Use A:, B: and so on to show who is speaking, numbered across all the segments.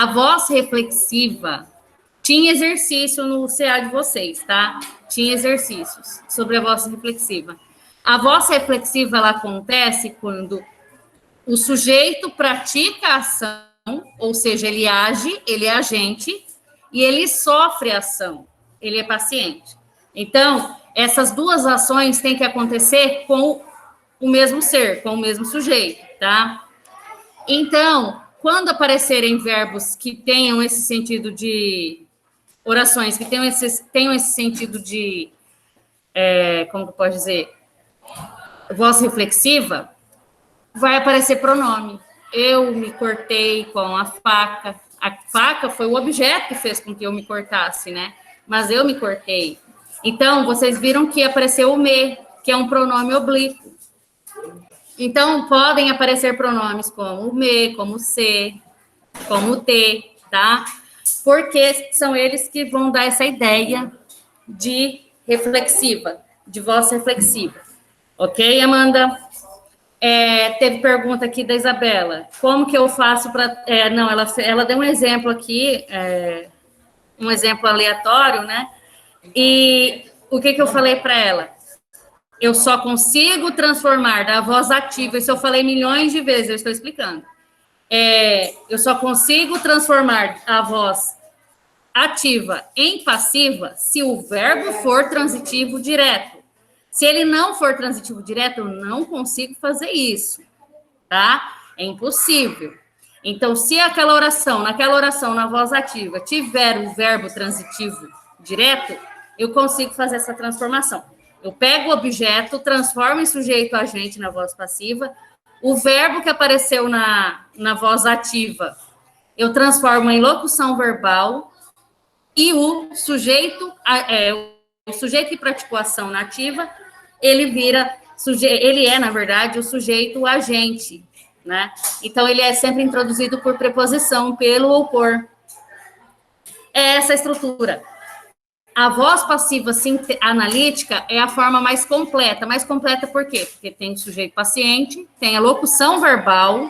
A: A voz reflexiva tinha exercício no CA de vocês, tá? Tinha exercícios sobre a voz reflexiva. A voz reflexiva, ela acontece quando o sujeito pratica a ação, ou seja, ele age, ele é agente, e ele sofre a ação, ele é paciente. Então, essas duas ações têm que acontecer com o mesmo ser, com o mesmo sujeito, tá? Então, quando aparecerem verbos que tenham esse sentido de... orações que tenham esse sentido de... como que eu posso dizer? Voz reflexiva, vai aparecer pronome. Eu me cortei com a faca. A faca foi o objeto que fez com que eu me cortasse, né? Mas eu me cortei. Então, vocês viram que apareceu o me, que é um pronome oblíquo. Então, podem aparecer pronomes como o me, como o se, como o te, tá? Porque são eles que vão dar essa ideia de reflexiva, de voz reflexiva. Ok, Amanda? Teve pergunta aqui da Isabela. Como que eu faço para... não, ela deu um exemplo aqui, um exemplo aleatório, né? E o que eu falei para ela? Eu só consigo transformar da voz ativa, isso eu falei milhões de vezes, eu estou explicando. Eu só consigo transformar a voz ativa em passiva se o verbo for transitivo direto. Se ele não for transitivo direto, eu não consigo fazer isso, tá? É impossível. Então, se naquela oração, na voz ativa, tiver o verbo transitivo direto, eu consigo fazer essa transformação. Eu pego o objeto, transformo em sujeito agente na voz passiva, o verbo que apareceu na voz ativa, eu transformo em locução verbal, e o sujeito que praticou a ação nativa, ele é, na verdade, o sujeito agente, né? Então, ele é sempre introduzido por preposição, pelo ou por. É essa estrutura. A voz passiva analítica é a forma mais completa. Mais completa por quê? Porque tem o sujeito paciente, tem a locução verbal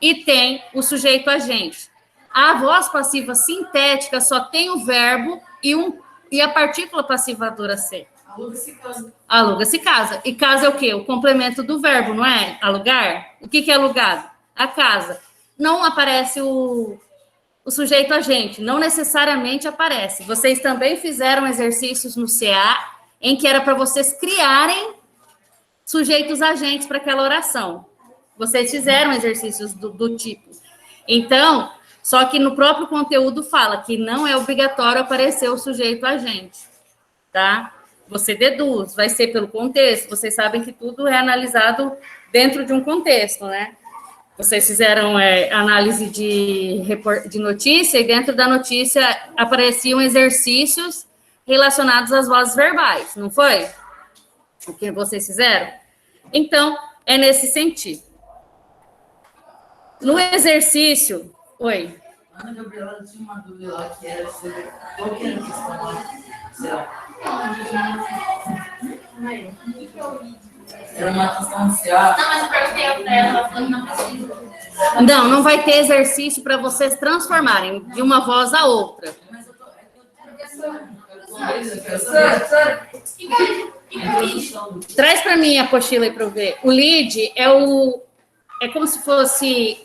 A: e tem o sujeito agente. A voz passiva sintética só tem o verbo e a partícula passivadora ser.
B: Aluga-se casa.
A: Aluga-se casa. E casa é o quê? O complemento do verbo, não é? Alugar? O que é alugado? A casa. Não aparece o sujeito agente, não necessariamente aparece. Vocês também fizeram exercícios no CA em que era para vocês criarem sujeitos agentes para aquela oração. Vocês fizeram exercícios do tipo. Então, só que no próprio conteúdo fala que não é obrigatório aparecer o sujeito agente, tá? Você deduz, vai ser pelo contexto. Vocês sabem que tudo é analisado dentro de um contexto, né? Vocês fizeram análise de notícia e dentro da notícia apareciam exercícios relacionados às vozes verbais, não foi? O que vocês fizeram? Então, é nesse sentido. No exercício... Oi.
B: Ana Gabriela tinha uma dúvida lá que era sobre qual que era a questão lá. Era uma questão de
C: Não, mas eu perguntei pra ela falando na pesquisa.
A: Não vai ter exercício para vocês transformarem de uma voz a outra. Traz para mim a apostila aí para eu ver. O lead é como se fosse...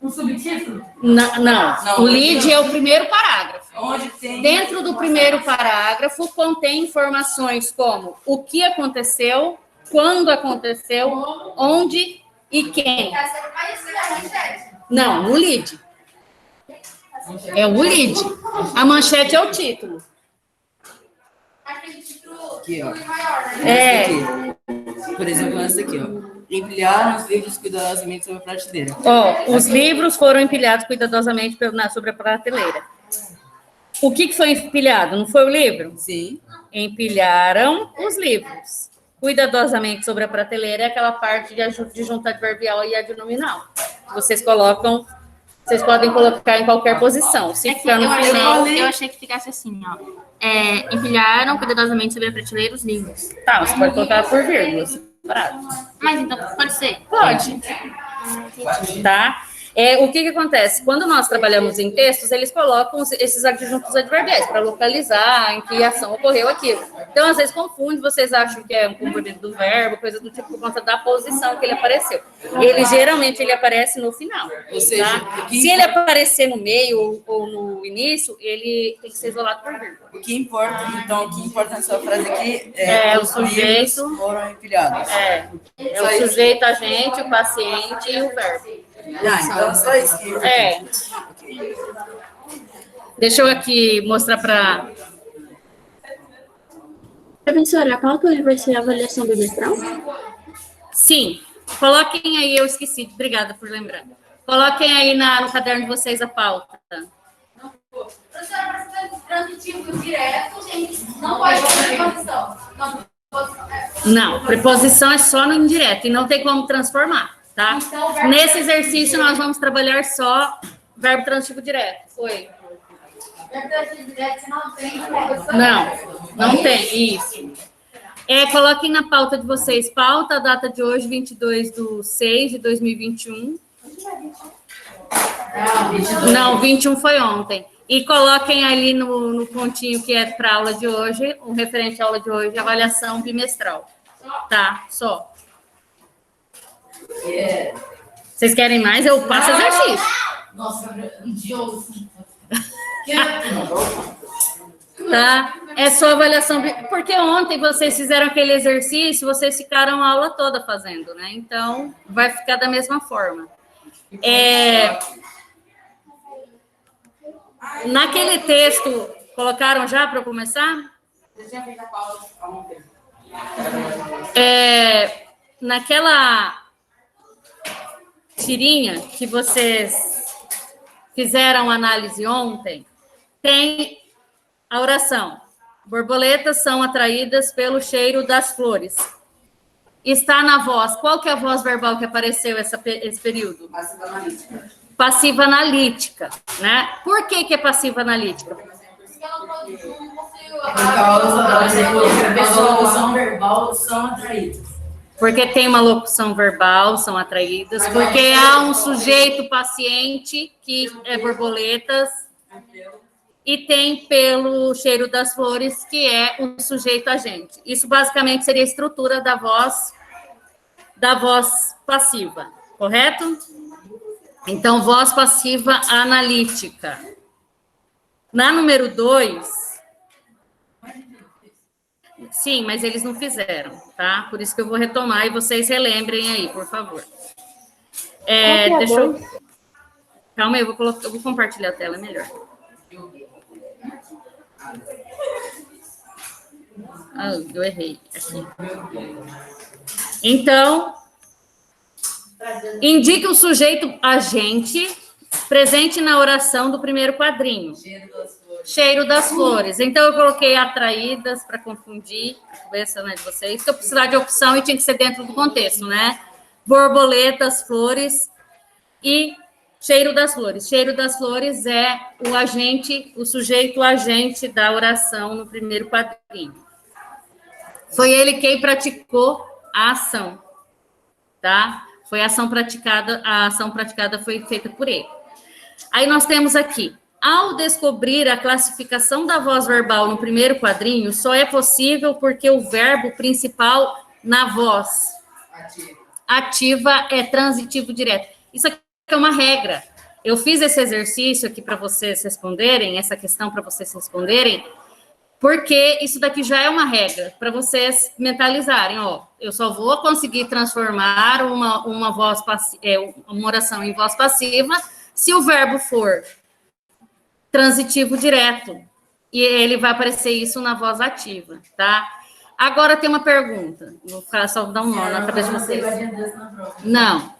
B: Um subtítulo?
A: Não. O lead é o primeiro parágrafo.
B: Onde tem...
A: Dentro do primeiro parágrafo contém informações como o que aconteceu, quando aconteceu, onde e quem. Não, o lead. É o lead. A manchete é o título.
B: Aqui, ó.
A: É.
B: Por exemplo, essa aqui, ó. Empilharam os livros cuidadosamente sobre a prateleira.
A: Os livros foram empilhados cuidadosamente sobre a prateleira. O que foi empilhado? Não foi o livro?
B: Sim.
A: Empilharam os livros cuidadosamente sobre a prateleira, é aquela parte de junta adverbial e adnominal. Vocês podem colocar em qualquer posição. Se ficar no final...
C: Eu achei que ficasse assim, ó. Empilharam cuidadosamente sobre a prateleira os livros.
A: Tá, você pode colocar por vírgula, separado.
C: Mas então, pode ser?
A: Pode. Tá? O que acontece? Quando nós trabalhamos em textos, eles colocam esses adjuntos adverbiais para localizar em que ação ocorreu aquilo. Então, às vezes, confunde, vocês acham que é um complemento do verbo, coisa do tipo, por conta da posição que ele apareceu. Ele, geralmente, ele aparece no final.
B: Ou seja,
A: tá? Se ele aparecer no meio ou no início, ele tem que ser isolado por vírgula.
B: o que importa, então, o que importa nessa frase aqui
A: O sujeito
B: foram empilhados.
A: É o sujeito, a gente, o paciente e o verbo.
B: Então, só isso que
A: Deixa eu aqui mostrar para...
C: Professora, qual que vai ser a avaliação bimestral?
A: Sim, coloquem aí, eu esqueci, obrigada por lembrar. Coloquem aí no caderno de vocês a pauta.
D: Professora, para transitivo direto, gente, não pode ter preposição.
A: Não, preposição é só no indireto e não tem como transformar, tá?
D: Então,
A: Nesse exercício, nós vamos trabalhar só verbo transitivo direto. Foi?
D: Verbo transitivo direto não tem preposição?
A: Não tem, isso. Coloquem na pauta de vocês, pauta, a data de hoje, 22/6/2021. Não, 21 foi ontem. E coloquem ali no pontinho que é para a aula de hoje, um referente à aula de hoje, avaliação bimestral. Tá, só. Vocês querem mais? Eu passo exercício.
D: Nossa, idiota.
A: Tá? É só avaliação. Porque ontem vocês fizeram aquele exercício, vocês ficaram a aula toda fazendo, né? Então, vai ficar da mesma forma. Naquele texto, colocaram já para começar? Naquela tirinha que vocês fizeram análise ontem, tem a oração. Borboletas são atraídas pelo cheiro das flores. Está na voz. Qual que é a voz verbal que apareceu esse período?
B: Passiva analítica.
A: Passiva analítica, né? Por que é passiva analítica?
D: Porque ela não conseguiu.
B: Por causa da locução verbal são atraídos.
A: Porque tem uma locução verbal, são atraídas. Porque há um sujeito paciente, que é borboletas, e tem pelo cheiro das flores, que é o sujeito agente. Isso basicamente seria a estrutura da voz passiva, correto? Então, voz passiva analítica. Na número 2, sim, mas eles não fizeram, tá? Por isso que eu vou retomar e vocês relembrem aí, por favor. Deixa eu... Calma aí, eu vou compartilhar a tela, é melhor. Eu errei aqui. Então, indique o sujeito agente presente na oração do primeiro quadrinho. Cheiro das flores. Então, eu coloquei atraídas para confundir a cabeça, né, de vocês, porque eu precisava de opção e tinha que ser dentro do contexto, né? Borboletas, flores e cheiro das flores. Cheiro das flores é o agente, o sujeito agente da oração no primeiro quadrinho. Foi ele quem praticou a ação, tá? Foi a ação praticada foi feita por ele. Aí nós temos aqui, ao descobrir a classificação da voz verbal no primeiro quadrinho, só é possível porque o verbo principal na voz ativa é transitivo direto. Isso aqui é uma regra. Eu fiz esse exercício aqui para vocês responderem, essa questão para vocês responderem, porque isso daqui já é uma regra, para vocês mentalizarem, ó, eu só vou conseguir transformar uma oração em voz passiva se o verbo for transitivo direto, e ele vai aparecer isso na voz ativa, tá? Agora tem uma pergunta, vou só dar um nó na cabeça de vocês. Não.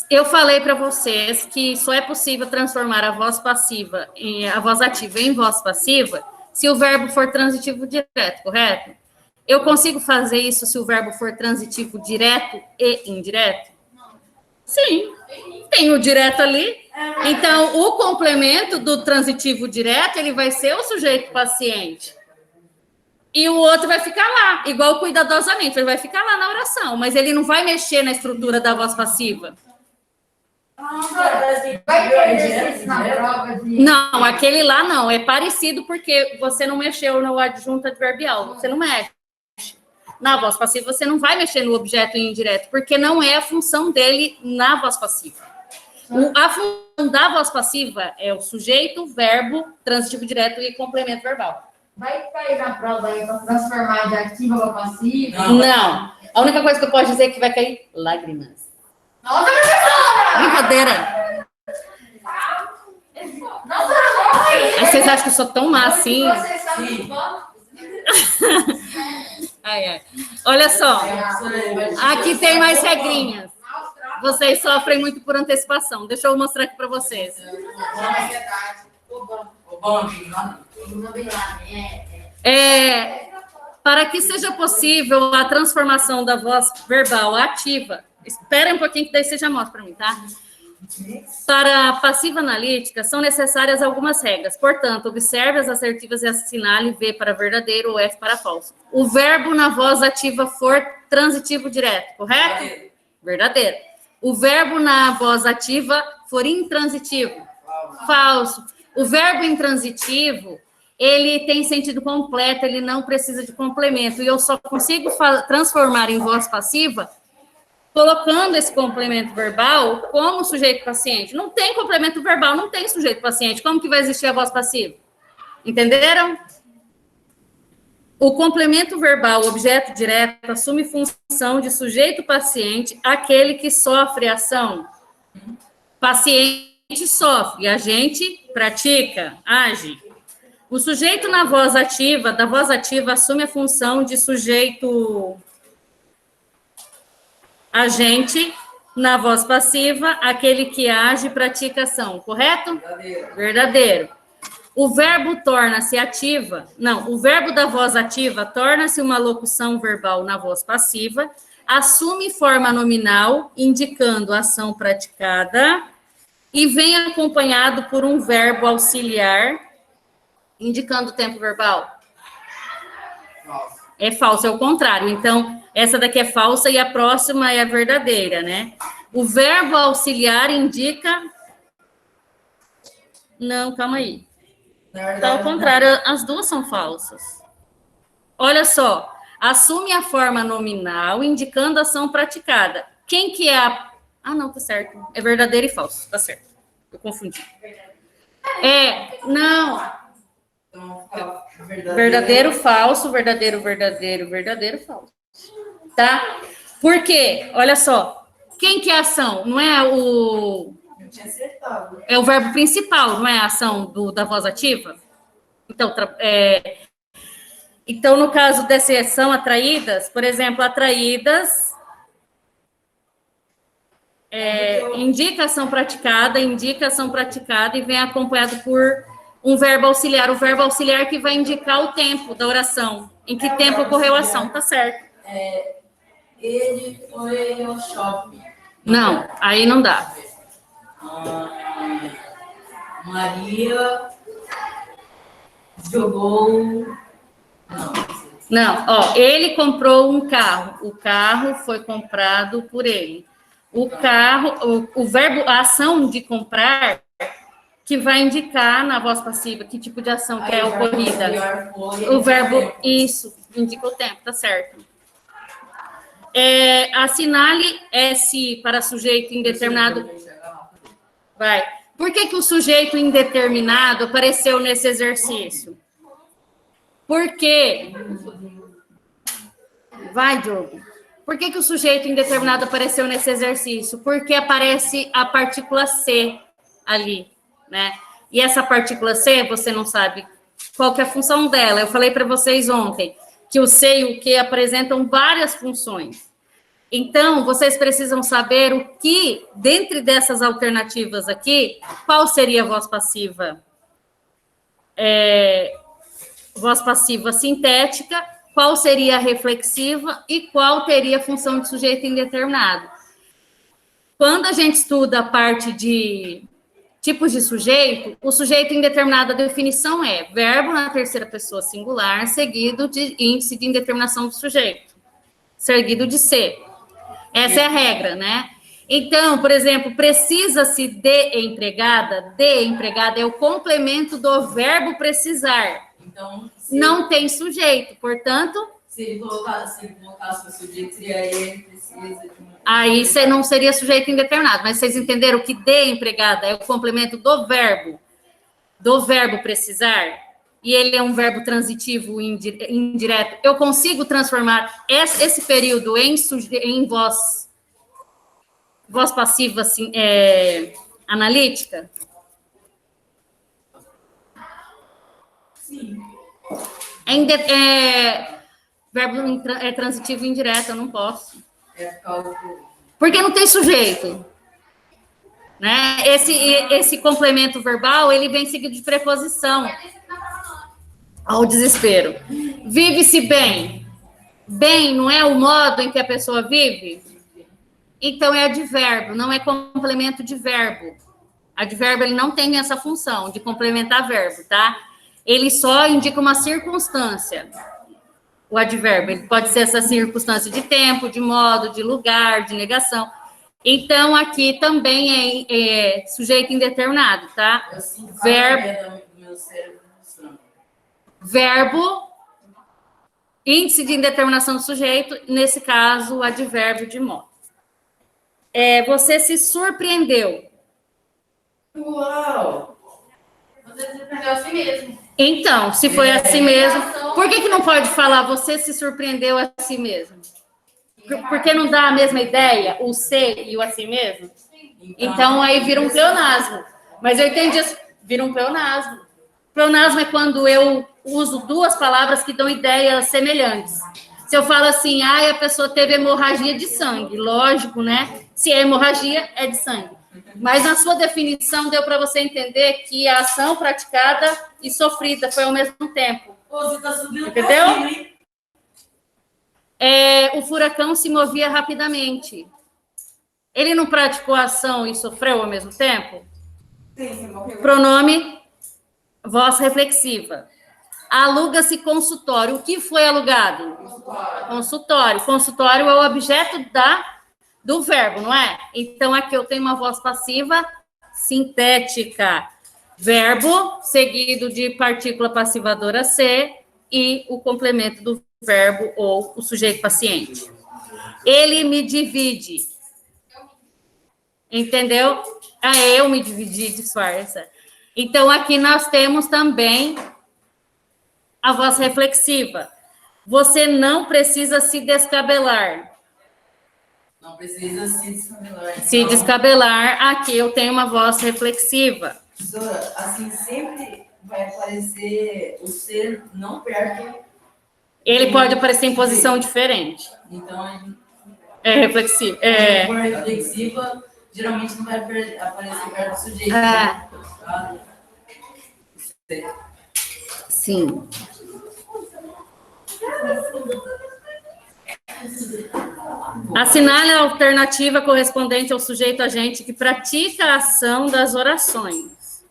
A: Eu falei para vocês que só é possível transformar a voz ativa em voz passiva se o verbo for transitivo direto, correto? Eu consigo fazer isso se o verbo for transitivo direto e indireto? Sim, tem o direto ali. Então, o complemento do transitivo direto, ele vai ser o sujeito paciente. E o outro vai ficar lá, igual cuidadosamente, ele vai ficar lá na oração, mas ele não vai mexer na estrutura da voz passiva.
D: Vai ter exercício na prova de...
A: Não, aquele lá não, é parecido porque você não mexeu no adjunto adverbial, você não mexe. Na voz passiva, você não vai mexer no objeto indireto, porque não é a função dele na voz passiva. A função da voz passiva é o sujeito, verbo, transitivo direto e complemento verbal.
D: Vai cair na prova aí para transformar de ativa para passiva?
A: Não. A única coisa que eu posso dizer é que vai cair lágrimas.
D: Nossa, professora!
A: Brincadeira.
D: Nossa, não!
A: Aí vocês acham que eu sou tão má assim?
D: Vocês sabem
A: Ai, ai. Olha só, aqui tem mais regrinhas. Vocês sofrem muito por antecipação. Deixa eu mostrar aqui para vocês. Para que seja possível a transformação da voz verbal ativa, espera um pouquinho que daí você já mostra para mim, tá? Para a passiva analítica, são necessárias algumas regras. Portanto, observe as assertivas e assinale V para verdadeiro ou F para falso. O verbo na voz ativa for transitivo direto, correto? Verdadeiro. O verbo na voz ativa for intransitivo. Falso. O verbo intransitivo, ele tem sentido completo, ele não precisa de complemento. E eu só consigo transformar em voz passiva colocando esse complemento verbal como sujeito paciente. Não tem complemento verbal, não tem sujeito paciente. Como que vai existir a voz passiva? Entenderam? O complemento verbal, objeto direto, assume função de sujeito paciente, aquele que sofre ação. Paciente sofre, agente pratica, age. O sujeito na voz ativa, da voz ativa, assume a função de sujeito agente, na voz passiva, aquele que age e pratica ação, correto? Verdadeiro. O verbo torna-se ativa, não, o verbo da voz ativa torna-se uma locução verbal na voz passiva, assume forma nominal, indicando a ação praticada, e vem acompanhado por um verbo auxiliar, indicando o tempo verbal. É falso, é o contrário. Então, essa daqui é falsa e a próxima é a verdadeira, né? O verbo auxiliar indica... Não, calma aí. Tá ao contrário, as duas são falsas. Olha só. Assume a forma nominal, indicando a ação praticada. Quem que é a... Ah, não, tá certo. É verdadeiro e falso, tá certo. Eu confundi. Não... Verdadeiro, falso, verdadeiro, verdadeiro, verdadeiro, falso. Tá? Por quê? Olha só. Quem que é a ação? Não é o... É o verbo principal, não é a ação da voz ativa? Então, no caso dessa ação, atraídas, por exemplo, atraídas... indica ação praticada e vem acompanhado por... um verbo auxiliar, o verbo auxiliar que vai indicar o tempo da oração, em que tempo ocorreu a ação, tá certo?
B: Ele foi ao shopping.
A: Não, aí não dá.
B: Maria jogou...
A: Não, ó, ele comprou um carro, o carro foi comprado por ele. O carro, o verbo, a ação de comprar... que vai indicar na voz passiva que tipo de ação que é ocorrida. O verbo, isso, indica o tempo, tá certo. Assinale S para sujeito indeterminado. Vai. Por que o sujeito indeterminado apareceu nesse exercício? Porque... Vai, Diogo. Por que o sujeito indeterminado apareceu nesse exercício? Porque aparece a partícula C ali. Né? E essa partícula C, você não sabe qual que é a função dela. Eu falei para vocês ontem que o C e o Q apresentam várias funções. Então, vocês precisam saber o que, dentre dessas alternativas aqui, qual seria a voz passiva? Voz passiva sintética, qual seria a reflexiva e qual teria a função de sujeito indeterminado. Quando a gente estuda a parte de tipos de sujeito, o sujeito indeterminado, a definição é verbo na terceira pessoa singular, seguido de índice de indeterminação do sujeito, seguido de C. Essa é a regra, né? Então, por exemplo, precisa-se de empregada é o complemento do verbo precisar.
B: Então,
A: Não tem sujeito, portanto,
B: se ele colocasse o sujeito, seria ele precisa de uma...
A: aí você não seria sujeito indeterminado. Mas vocês entenderam que de empregada é o complemento do verbo precisar? E ele é um verbo transitivo indireto. Eu consigo transformar esse período em voz passiva assim, analítica?
B: Sim.
A: Verbo transitivo indireto, eu não posso.
B: É por causa do...
A: Porque não tem sujeito. Né? Esse complemento verbal, ele vem seguido de preposição. Ao desespero. Vive-se bem. Bem não é o modo em que a pessoa vive? Então é advérbio, não é complemento de verbo. Advérbio, ele não tem essa função de complementar verbo, tá? Ele só indica uma circunstância. O advérbio, ele pode ser essa circunstância de tempo, de modo, de lugar, de negação. Então, aqui também é sujeito indeterminado, tá?
B: Eu sinto
A: Verbo,
B: do meu cérebro funcionando.
A: verbo, índice de indeterminação do sujeito, nesse caso, o advérbio de modo. Você se surpreendeu.
B: Uau!
D: Você surpreendeu a si mesmo.
A: Então, se foi a si mesmo, por que não pode falar você se surpreendeu a si mesmo? Porque não dá a mesma ideia, o ser e o a si mesmo? Então, aí vira um pleonasmo. Mas eu entendi, vira um pleonasmo. Pleonasmo é quando eu uso duas palavras que dão ideias semelhantes. Se eu falo assim, a pessoa teve hemorragia de sangue, lógico, né? Se é hemorragia, é de sangue. Mas na sua definição deu para você entender que a ação praticada e sofrida foi ao mesmo tempo.
B: Você tá subindo.
A: Entendeu?
B: Pra cima, hein?
A: O furacão se movia rapidamente. Ele não praticou a ação e sofreu ao mesmo tempo?
B: Sim, você morreu.
A: Pronome, voz reflexiva. Aluga-se consultório. O que foi alugado? Consultório. Consultório é o objeto do verbo, não é? Então, aqui eu tenho uma voz passiva sintética. Verbo, seguido de partícula passivadora ser e o complemento do verbo ou o sujeito paciente. Ele me divide. Entendeu? Eu me dividi, disfarça. Então, aqui nós temos também a voz reflexiva. Você não precisa se descabelar.
B: Não precisa se descabelar.
A: Se descabelar, aqui eu tenho uma voz reflexiva.
B: Professora, assim, sempre vai aparecer o ser não perto.
A: Ele pode aparecer em posição diferente.
B: Então,
A: É reflexivo.
B: se for reflexiva, geralmente não vai aparecer perto do sujeito. Tá?
A: Sim. Assinale a alternativa correspondente ao sujeito agente que pratica a ação das orações.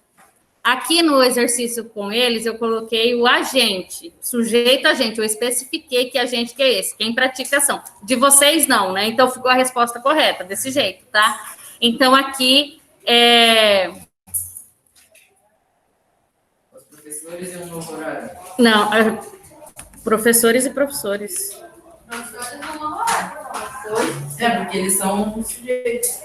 A: Aqui no exercício com eles, eu coloquei o agente, sujeito agente, eu especifiquei que agente que é esse, quem pratica a ação. De vocês não, né? Então ficou a resposta correta, desse jeito, tá? Então aqui
B: Os professores e um novo horário.
A: Não, professores e professores.
B: Porque eles são sujeitos.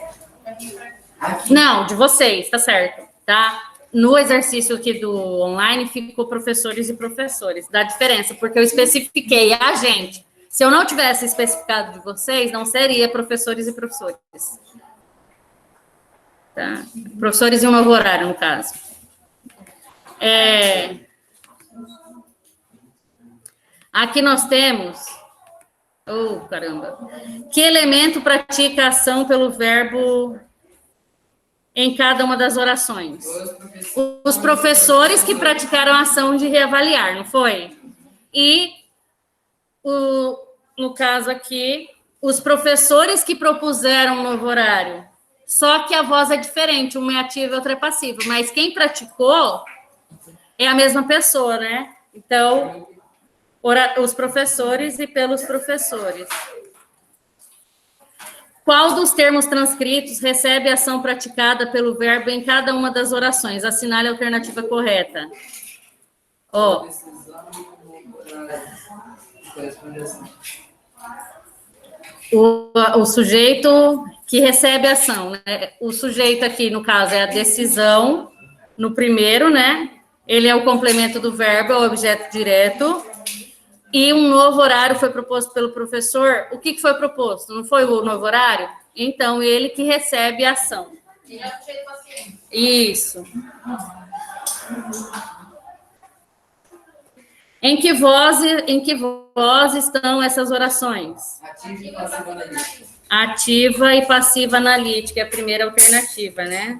B: Aqui.
A: Não, de vocês, tá certo, tá? No exercício aqui do online ficou professores e professores. Dá diferença, porque eu especifiquei a gente. Se eu não tivesse especificado de vocês, não seria professores e professores. Tá? Professores e um novo horário, no caso. Aqui nós temos... Oh, caramba. Que elemento pratica a ação pelo verbo em cada uma das orações? Os professores que praticaram a ação de reavaliar, não foi? E, no caso aqui, os professores que propuseram um novo horário. Só que a voz é diferente, uma é ativa e outra é passiva. Mas quem praticou é a mesma pessoa, né? Então, os professores e pelos professores. Qual dos termos transcritos recebe a ação praticada pelo verbo em cada uma das orações? Assinale a alternativa correta. Ó. O sujeito que recebe a ação, né? O sujeito aqui, no caso, é a decisão, no primeiro, né? Ele é o complemento do verbo, é o objeto direto. E um novo horário foi proposto pelo professor. O que foi proposto? Não foi o novo horário? Então, ele que recebe a ação.
D: Ele é o sujeito paciente.
A: Isso. Em que voz estão essas orações?
B: Ativa e passiva analítica.
A: Ativa e passiva analítica, é a primeira alternativa, né?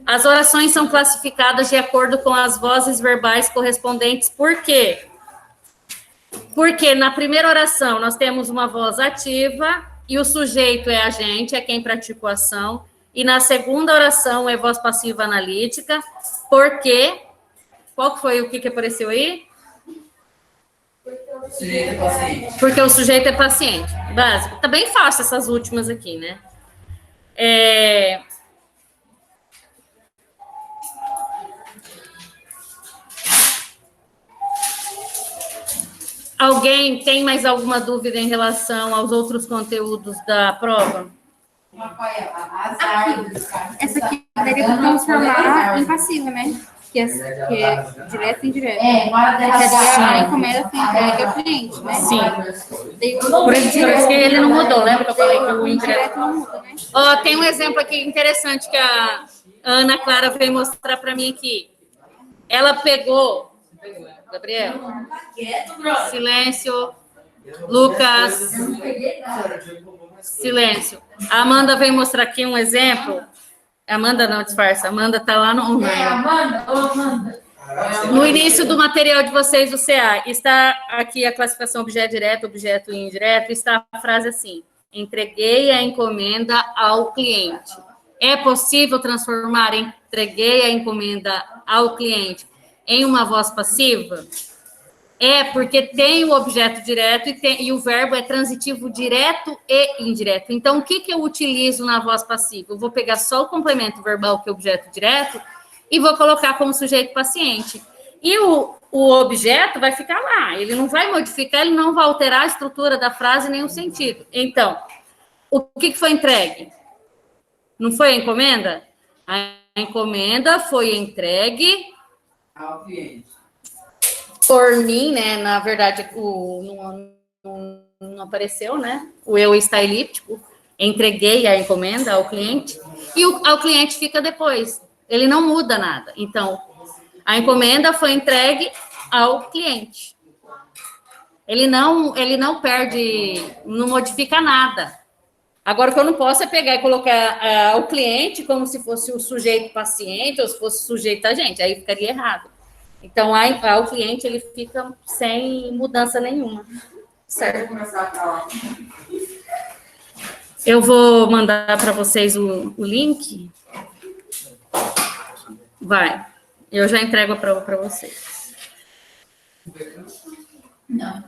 A: As orações são classificadas de acordo com as vozes verbais correspondentes. Por quê? Porque na primeira oração nós temos uma voz ativa e o sujeito é a gente, é quem pratica a ação. E na segunda oração é voz passiva analítica, porque... Qual que foi o que apareceu aí?
B: O sujeito é paciente.
A: Porque o sujeito é paciente. Básico. Tá bem fácil essas últimas aqui, né? Alguém tem mais alguma dúvida em relação aos outros conteúdos da prova?
C: Essa aqui daria para transformar em passiva, né? Que é direto e indireto. A encomenda foi entregue ao cliente, né?
A: Sim.
C: Por
A: Por isso que ele não mudou, lembra que eu falei que o indireto...
C: indireto não muda, né?
A: Ó, tem um exemplo aqui interessante que a Ana Clara veio mostrar para mim aqui. Ela pegou... Gabriel, silêncio. Lucas, silêncio. A Amanda veio mostrar aqui um exemplo. Amanda não, disfarça. Amanda tá lá no online.
D: Amanda.
A: No início do material de vocês do CA, está aqui a classificação objeto direto, objeto indireto, está a frase assim: entreguei a encomenda ao cliente. É possível transformar entreguei a encomenda ao cliente em uma voz passiva? É, porque tem o objeto direto e o verbo é transitivo direto e indireto. Então, o que eu utilizo na voz passiva? Eu vou pegar só o complemento verbal, que é o objeto direto, e vou colocar como sujeito paciente. E o objeto vai ficar lá. Ele não vai modificar, ele não vai alterar a estrutura da frase nem o sentido. Então, o que foi entregue? Não foi a encomenda? A encomenda foi entregue
B: Ao cliente.
A: por mim, né? Na verdade, não apareceu, né? O eu está elíptico. Entreguei a encomenda ao cliente. E ao cliente fica depois. Ele não muda nada. Então, a encomenda foi entregue ao cliente. Ele não perde, não modifica nada. Agora, o que eu não posso é pegar e colocar o cliente como se fosse o sujeito paciente ou se fosse o sujeito agente. Aí ficaria errado. Então, ao cliente, ele fica sem mudança nenhuma. Certo? Eu vou mandar para vocês o link. Vai. Eu já entrego a prova para vocês.
D: Não.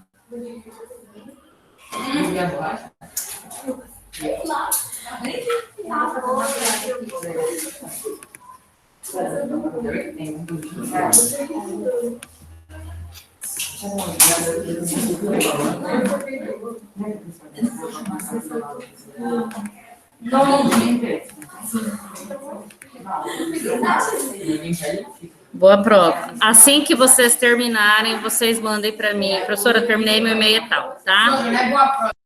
A: Boa prova. Assim que vocês terminarem, vocês mandem para mim. Professora, terminei meu e-mail e tal, tá?
D: Não é boa prova.